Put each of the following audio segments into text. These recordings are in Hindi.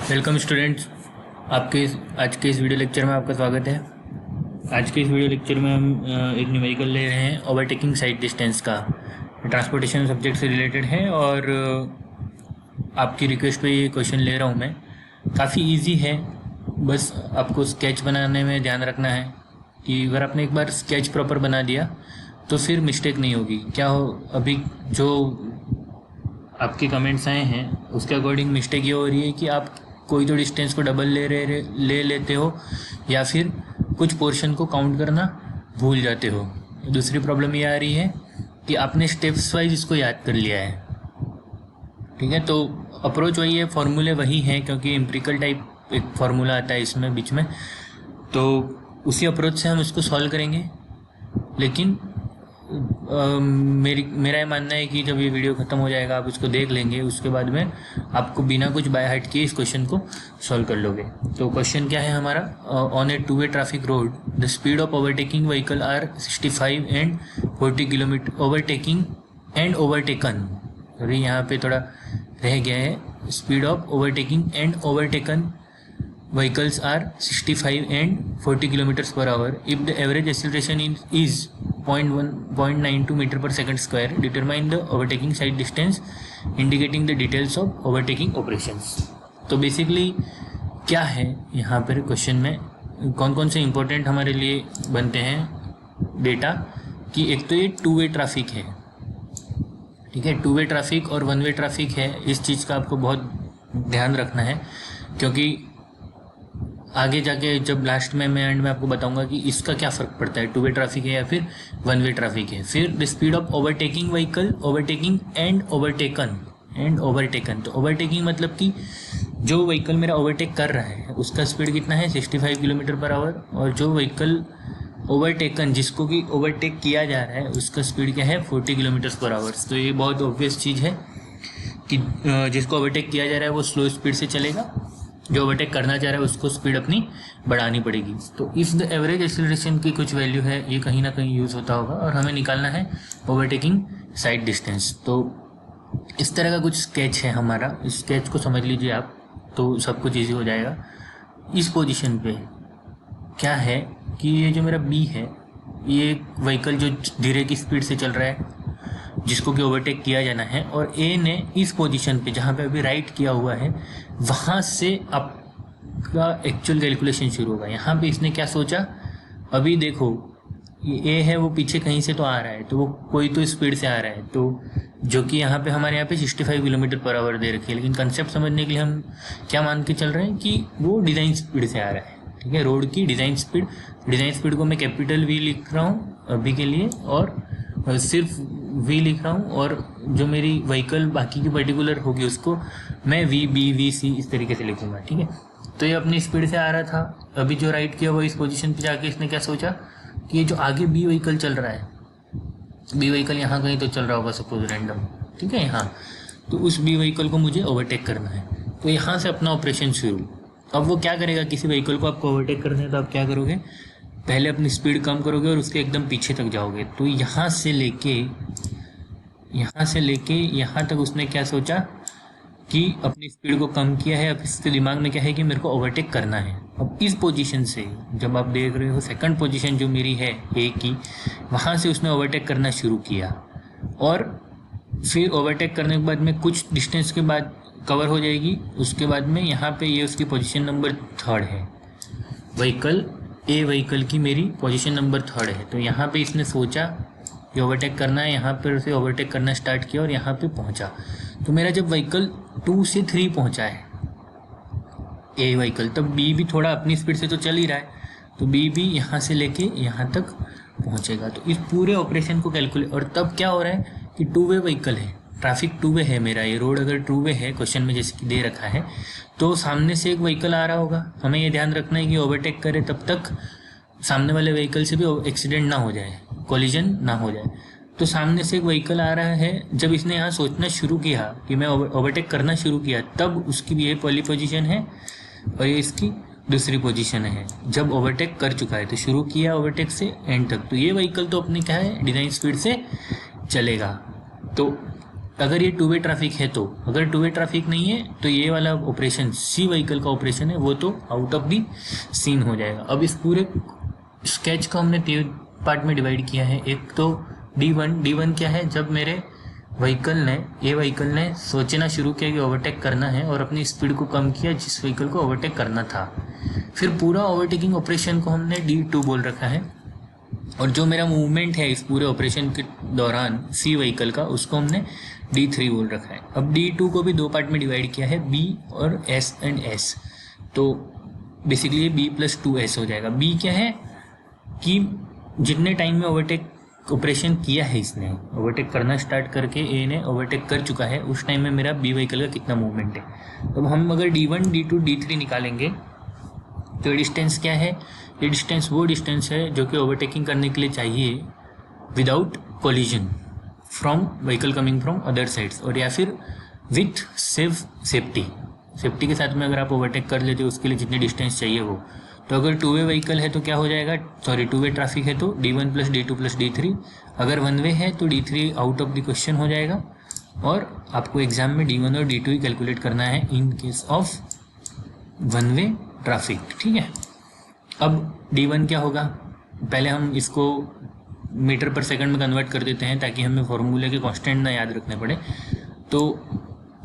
वेलकम स्टूडेंट्स, आपके आज के इस वीडियो लेक्चर में आपका स्वागत है। आज के इस वीडियो लेक्चर में हम एक न्यूमेरिकल ले रहे हैं ओवरटेकिंग साइड डिस्टेंस का। ट्रांसपोर्टेशन सब्जेक्ट से रिलेटेड है और आपकी रिक्वेस्ट पे ये क्वेश्चन ले रहा हूँ मैं। काफ़ी इजी है, बस आपको स्केच बनाने में ध्यान रखना है कि अगर आपने एक बार स्केच प्रॉपर बना दिया तो फिर मिस्टेक नहीं होगी। क्या हो, अभी जो आपके कमेंट्स आए हैं उसके अकॉर्डिंग मिस्टेक ये हो रही है कि आप कोई तो डिस्टेंस को डबल ले लेते हो या फिर कुछ पोर्शन को काउंट करना भूल जाते हो। दूसरी प्रॉब्लम ये आ रही है कि आपने स्टेप्स वाइज इसको याद कर लिया है। ठीक है, तो अप्रोच वही है, फॉर्मूले वही हैं, क्योंकि एम्पिरिकल टाइप एक फार्मूला आता है इसमें बीच में, तो उसी अप्रोच से हम इसको सॉल्व करेंगे। लेकिन मेरा ये मानना है कि जब ये वीडियो ख़त्म हो जाएगा आप उसको देख लेंगे, उसके बाद में आपको बिना कुछ बाय हार्ट किए इस क्वेश्चन को सॉल्व कर लोगे। तो क्वेश्चन क्या है हमारा, on a two way traffic road the speed of overtaking vehicle are 65 and 40 kilometre overtaking and overtaken. Sorry, यहाँ पे थोड़ा रह गया है, speed of overtaking and overtaken vehicles are 65 and 40 kilometers per hour if the average acceleration is 0.92 meter per second square. Determine the overtaking side distance indicating the details of overtaking operations. तो बेसिकली क्या है यहाँ पर क्वेश्चन में, कौन कौन से इम्पोर्टेंट हमारे लिए बनते हैं डेटा कि एक तो ये टू वे ट्रैफिक है। ठीक है, टू वे ट्रैफिक और वन वे ट्रैफिक है, इस चीज़ का आपको बहुत ध्यान रखना है, क्योंकि आगे जाके जब लास्ट में मैं एंड में आपको बताऊंगा कि इसका क्या फ़र्क पड़ता है, टू वे ट्रैफिक है या फिर वन वे ट्रैफिक है। फिर the speed of overtaking vehicle, overtaking and overtaken. तो ओवरटेकिंग मतलब कि जो व्हीकल मेरा ओवरटेक कर रहा है उसका स्पीड कितना है, 65 किलोमीटर पर आवर, और जो व्हीकल ओवरटेकन जिसको कि ओवरटेक किया जा रहा है उसका स्पीड क्या है, 40 किलोमीटर पर आवर। तो ये बहुत ऑब्वियस चीज़ है कि जिसको ओवरटेक किया जा रहा है वो स्लो स्पीड से चलेगा, जो ओवरटेक करना चाह रहा है उसको स्पीड अपनी बढ़ानी पड़ेगी। तो इफ़ द एवरेज एक्सीलरेशन की कुछ वैल्यू है, ये कहीं ना कहीं यूज़ होता होगा, और हमें निकालना है ओवरटेकिंग साइड डिस्टेंस। तो इस तरह का कुछ स्केच है हमारा, इस स्केच को समझ लीजिए आप, तो सब कुछ ईजी हो जाएगा। इस पोजीशन पे क्या है कि ये जो मेरा बी है, ये व्हीकल जो धीरे की स्पीड से चल रहा है जिसको कि ओवरटेक किया जाना है, और ए ने इस पोजीशन पे जहाँ पे अभी राइट किया हुआ है वहाँ से आपका एक्चुअल कैलकुलेशन शुरू होगा। यहाँ पे इसने क्या सोचा, अभी देखो ये ए है वो पीछे कहीं से तो आ रहा है, तो वो कोई तो स्पीड से आ रहा है, तो जो कि यहाँ पे हमारे यहाँ पे 65 किलोमीटर पर आवर दे रखी है, लेकिन कंसेप्ट समझने के लिए हम क्या मान के चल रहे हैं कि वो डिज़ाइन स्पीड से आ रहा है। ठीक है, रोड की डिज़ाइन स्पीड को मैं कैपिटल वी लिख रहा हूँ अभी के लिए, और सिर्फ वी लिख रहा हूँ, और जो मेरी व्हीकल बाकी की पर्टिकुलर होगी उसको मैं वी बी वी सी इस तरीके से लिखूँगा। ठीक है, तो ये अपनी स्पीड से आ रहा था, अभी जो राइट किया वो इस पोजीशन पे जाके इसने क्या सोचा कि ये जो आगे बी व्हीकल चल रहा है, बी व्हीकल यहाँ कहीं तो चल रहा होगा सपोज रैंडम, ठीक है यहाँ, तो उस बी व्हीकल को मुझे ओवरटेक करना है। तो यहाँ से अपना ऑपरेशन शुरू। अब वो क्या करेगा, किसी व्हीकल को आपको ओवरटेक करना है तो आप क्या करोगे, पहले अपनी स्पीड कम करोगे और उसके एकदम पीछे तक जाओगे। तो यहाँ से लेके यहाँ तक उसने क्या सोचा कि अपनी स्पीड को कम किया है। अब इसके दिमाग में क्या है कि मेरे को ओवरटेक करना है। अब इस पोजीशन से जब आप देख रहे हो सेकंड पोजीशन जो मेरी है ए की, वहाँ से उसने ओवरटेक करना शुरू किया, और फिर ओवरटेक करने के बाद में कुछ डिस्टेंस के बाद कवर हो जाएगी। उसके बाद में यहाँ पे ये उसकी पोजीशन नंबर 3 है, व्हीकल की मेरी पोजीशन नंबर 3 है। तो यहाँ पे इसने सोचा कि ओवरटेक करना है, यहाँ पर उसे ओवरटेक करना स्टार्ट किया और यहाँ पे पहुँचा। तो मेरा जब व्हीकल 2 से 3 पहुँचा है ए व्हीकल, तब बी भी थोड़ा अपनी स्पीड से तो चल ही रहा है, तो बी भी यहाँ से लेके यहाँ तक पहुँचेगा। तो इस पूरे ऑपरेशन को कैलकुलेट, और तब क्या हो रहा है कि टू वे व्हीकल है, ट्रैफिक टू वे है मेरा, ये रोड अगर टू वे है क्वेश्चन में जैसे कि दे रखा है, तो सामने से एक व्हीकल आ रहा होगा, हमें ये ध्यान रखना है कि ओवरटेक करे तब तक सामने वाले व्हीकल से भी एक्सीडेंट ना हो जाए, कोलिजन ना हो जाए। तो सामने से एक व्हीकल आ रहा है, जब इसने यहाँ सोचना शुरू किया कि मैं ओवरटेक करना शुरू किया, तब उसकी भी ये पहली पोजीशन है और ये इसकी दूसरी पोजीशन है जब ओवरटेक कर चुका है। तो शुरू किया ओवरटेक से एंड तक, तो ये व्हीकल तो अपनी क्या है डिज़ाइन स्पीड से चलेगा। तो अगर ये टू वे ट्रैफिक है तो, अगर टू वे ट्रैफिक नहीं है तो ये वाला ऑपरेशन सी व्हीकल का ऑपरेशन है वो तो आउट ऑफ द सीन हो जाएगा। अब इस पूरे स्केच को हमने 3 पार्ट में डिवाइड किया है। एक तो D1 क्या है, जब मेरे व्हीकल ने सोचना शुरू किया कि ओवरटेक करना है और अपनी स्पीड को कम किया जिस व्हीकल को ओवरटेक करना था। फिर पूरा ओवरटेकिंग ऑपरेशन को हमने D2 बोल रखा है, और जो मेरा मूवमेंट है इस पूरे ऑपरेशन के दौरान सी व्हीकल का, उसको हमने D3 बोल रखा है। अब D2 को भी 2 पार्ट में डिवाइड किया है, B और S एंड S। तो बेसिकली ये B+2S हो जाएगा। B क्या है कि जितने टाइम में ओवरटेक ऑपरेशन किया है, इसने ओवरटेक करना स्टार्ट करके ए ने ओवरटेक कर चुका है, उस टाइम में मेरा बी व्हीकल का कितना मूवमेंट है। तो हम अगर D1, D2, D3 निकालेंगे तो ये डिस्टेंस क्या है, ये डिस्टेंस वो डिस्टेंस है जो कि ओवरटेकिंग करने के लिए चाहिए without collision from vehicle coming from other sides, और या फिर विथ सेफ्टी के साथ में अगर आप ओवरटेक कर लेते हो उसके लिए जितनी डिस्टेंस चाहिए वो। तो अगर टू वे व्हीकल है तो क्या हो जाएगा, टू वे ट्रैफिक है तो D1 + D2 + D3। अगर वन वे है तो D3 out of the question हो जाएगा, और आपको एग्जाम में D1 और D2 ही कैलकुलेट करना है in case of one way traffic. ठीक है, अब D1 क्या होगा, पहले हम इसको मीटर पर सेकंड में कन्वर्ट कर देते हैं ताकि हमें फॉर्मूले के कांस्टेंट ना याद रखने पड़े। तो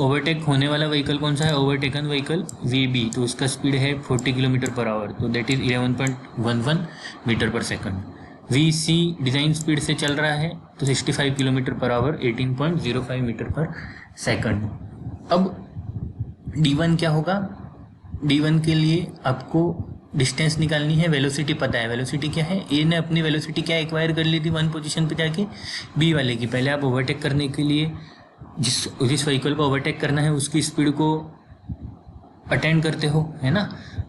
ओवरटेक होने वाला व्हीकल कौन सा है, ओवरटेकन व्हीकल VB, तो उसका स्पीड है 40 km/h, तो दैट इज़ 11.11 मीटर पर सेकंड। VC डिज़ाइन स्पीड से चल रहा है तो 65 km/h, 18.05 मीटर पर सेकंड। अब D1 क्या होगा, D1 के लिए आपको डिस्टेंस निकालनी है, वेलोसिटी पता है, वेलोसिटी क्या है, ए ने अपनी वेलोसिटी क्या एक्वायर कर ली थी 1 पोजीशन पे जाके, बी वाले की। पहले आप ओवरटेक करने के लिए जिस व्हीकल को ओवरटेक करना है उसकी स्पीड को अटेंड करते हो, है ना।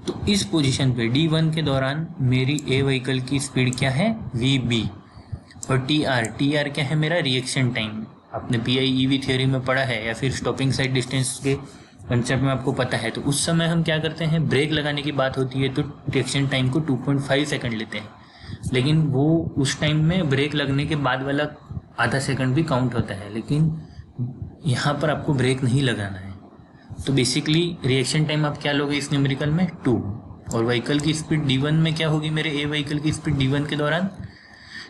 तो इस पोजीशन पे D1 के दौरान मेरी ए व्हीकल की स्पीड क्या है, VB, और TR क्या है मेरा रिएक्शन टाइम। आपने PIEV थ्योरी में पढ़ा है या फिर स्टॉपिंग साइड डिस्टेंस के कंसेप्ट में आपको पता है। तो उस समय हम क्या करते हैं, ब्रेक लगाने की बात होती है तो रिएक्शन टाइम को 2.5 सेकंड लेते हैं, लेकिन वो उस टाइम में ब्रेक लगने के बाद वाला आधा सेकंड भी काउंट होता है, लेकिन यहाँ पर आपको ब्रेक नहीं लगाना है। तो बेसिकली रिएक्शन टाइम आप क्या लोगे इस न्यूमेरिकल में 2, और व्हीकल की स्पीड D1 में क्या होगी, मेरे ए व्हीकल की स्पीड D1 के दौरान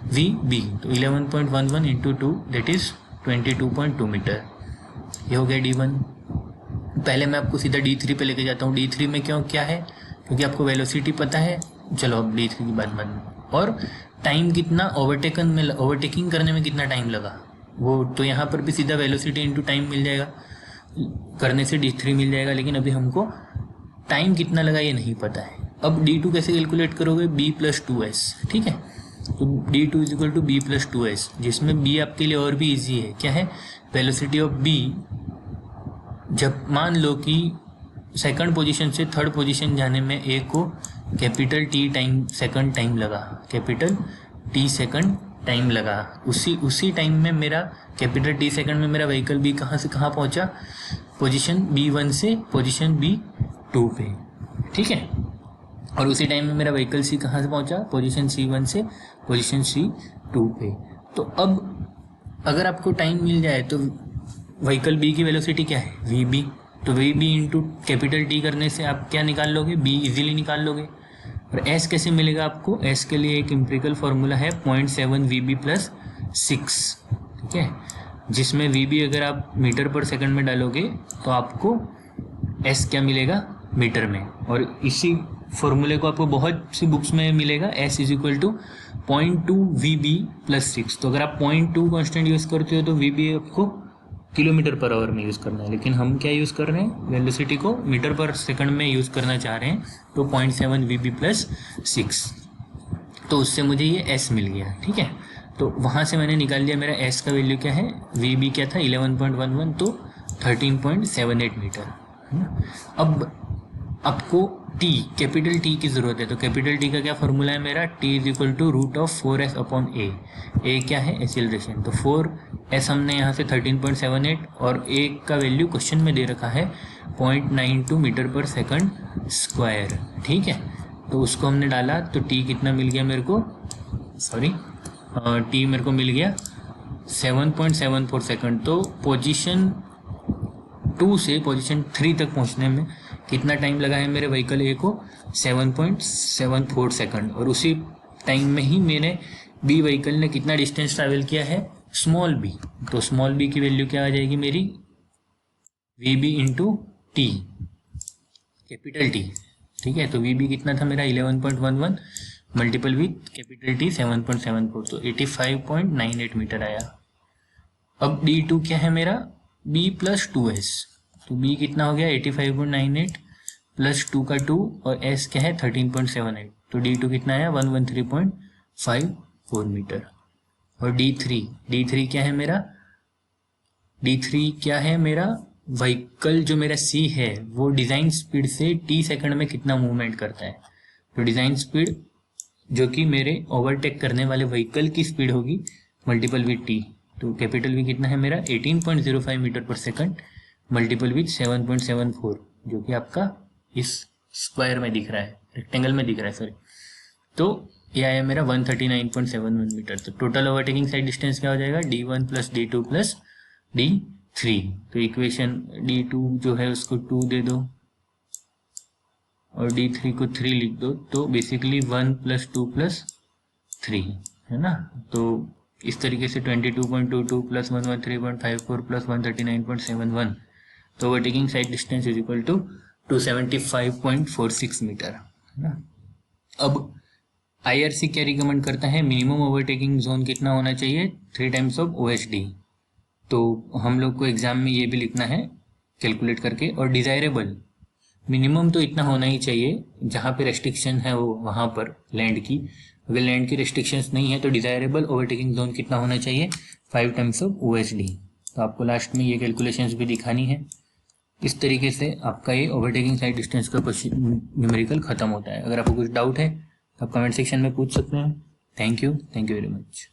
VB, तो 11.11 × 2 दैट इज़ 22.2 मीटर। ये हो गया D1। पहले मैं आपको सीधा D3 पे लेके जाता हूँ। D3 में क्या है, क्योंकि आपको वेलोसिटी पता है। चलो अब D3 की बात बंद, और टाइम कितना ओवरटेकिंग करने में कितना टाइम लगा वो, तो यहाँ पर भी सीधा वेलोसिटी इंटू टाइम मिल जाएगा, करने से D3 मिल जाएगा, लेकिन अभी हमको टाइम कितना लगा ये नहीं पता है। अब D2 कैसे कैलकुलेट करोगे, B+2S, ठीक है। तो D2 = B+2S, जिसमें B आपके लिए और भी ईजी है। क्या है, वेलोसिटी ऑफ B, जब मान लो कि सेकंड पोजीशन से थर्ड पोजीशन जाने में ए को कैपिटल T सेकंड टाइम लगा, कैपिटल T सेकंड टाइम लगा, उसी टाइम में मेरा कैपिटल T सेकंड में मेरा व्हीकल B कहाँ से कहाँ पहुँचा, पोजीशन B1 से पोजीशन B2 पे, ठीक है। और उसी टाइम में मेरा व्हीकल C कहाँ से पहुँचा, पोजीशन C1 से पोजीशन C2 पे। तो अब अगर आपको टाइम मिल जाए तो व्हीकल B की वेलोसिटी क्या है, VB, तो VB इंटू कैपिटल T करने से आप क्या निकाल लोगे, B इजीली निकाल लोगे। और S कैसे मिलेगा आपको, S के लिए एक एम्पिरिकल फार्मूला है 0.7 VB + 6, ठीक है, जिसमें VB अगर आप मीटर पर सेकंड में डालोगे तो आपको S क्या मिलेगा मीटर में। और इसी फॉर्मूले को आपको बहुत सी बुक्स में मिलेगा, S = 0.2 VB + 6। तो अगर आप 0.2 कांस्टेंट यूज़ करते हो तो VB आपको km/h में यूज़ करना है, लेकिन हम क्या यूज़ कर रहे हैं, वेलोसिटी को मीटर पर सेकंड में यूज़ करना चाह रहे हैं, तो 0.7 VB + 6, तो उससे मुझे ये S मिल गया, ठीक है। तो वहाँ से मैंने निकाल लिया मेरा S का वैल्यू क्या है, VB क्या था 11.11, तो 13.78 मीटर, है ना। अब आपको T, कैपिटल T की ज़रूरत है, तो कैपिटल T का क्या फॉर्मूला है मेरा, T = √4S/A। A क्या है, एक्सीलरेशन, तो 4S हमने यहाँ से 13.78, और A का वैल्यू क्वेश्चन में दे रखा है 0.92 मीटर पर सेकंड स्क्वायर, ठीक है। तो उसको हमने डाला तो T कितना मिल गया मेरे को, T मेरे को मिल गया 7.74 सेकंड। तो पोजीशन 2 से पोजीशन 3 तक पहुंचने में कितना टाइम लगा है मेरे व्हीकल ए को, 7.74 सेकंड। और उसी टाइम में ही मेरे बी व्हीकल ने कितना डिस्टेंस ट्रैवल किया है, स्मॉल बी। तो स्मॉल बी की वैल्यू क्या आ जाएगी मेरी, V B into T, capital T. ठीक है, तो वी बी कितना था मेरा 11.11 मल्टीपल विथ कैपिटल टी 7.74, तो 85.98 मीटर आया। अब D2 क्या है मेरा, B प्लस 2S, तो B कितना हो गया 85.98 प्लस 2 का 2 और S क्या है 13.78, तो D2 कितना आया 113.54 मीटर। और D3 क्या है मेरा, D3 क्या है मेरा, व्हीकल जो मेरा C है वो डिज़ाइन स्पीड से T सेकंड में कितना मूवमेंट करता है। तो डिज़ाइन स्पीड जो कि मेरे ओवरटेक करने वाले व्हीकल की स्पीड होगी मल्टीपल विथ T, तो कैपिटल V कितना है मेरा 18.05 मीटर पर सेकंड मल्टीपल विथ 7.74, जो कि आपका इस स्क्वायर में दिख रहा है, रेक्टेंगल में दिख रहा है सॉरी। तो ये आया मेरा 139.71 मीटर। तो टोटल ओवरटेकिंग साइड डिस्टेंस क्या हो जाएगा, D1 plus D2 plus D3। तो इक्वेशन D2 जो है उसको 2 दे दो और D3 को 3 लिख दो, तो बेसिकली 1 प्लस 2 प्लस 3 है ना। तो इस तरीके से 22.22 प्लस 113.54 प्लस 139.71, तो overtaking side distance is equal to 275.46 metre है ना। अब IRC क्या रिकमेंड करता है, मिनिमम ओवरटेकिंग जोन कितना होना चाहिए, 3 टाइम्स ऑफ OHD। तो हम लोग को एग्जाम में ये भी लिखना है कैलकुलेट करके। और डिजायरेबल मिनिमम तो इतना होना ही चाहिए, जहाँ पे रेस्ट्रिक्शन है वो वहाँ पर लैंड की, अगर लैंड की रेस्ट्रिक्शंस नहीं है तो डिजायरेबल ओवरटेकिंग जोन कितना होना चाहिए, 5 टाइम्स ऑफ OHD। तो आपको लास्ट में ये कैलकुलेशंस भी दिखानी है। इस तरीके से आपका ये ओवरटेकिंग साइड डिस्टेंस का क्वेश्चन न्यूमेरिकल खत्म होता है। अगर आपको कुछ डाउट है तो आप कमेंट सेक्शन में पूछ सकते हैं। Thank you very much.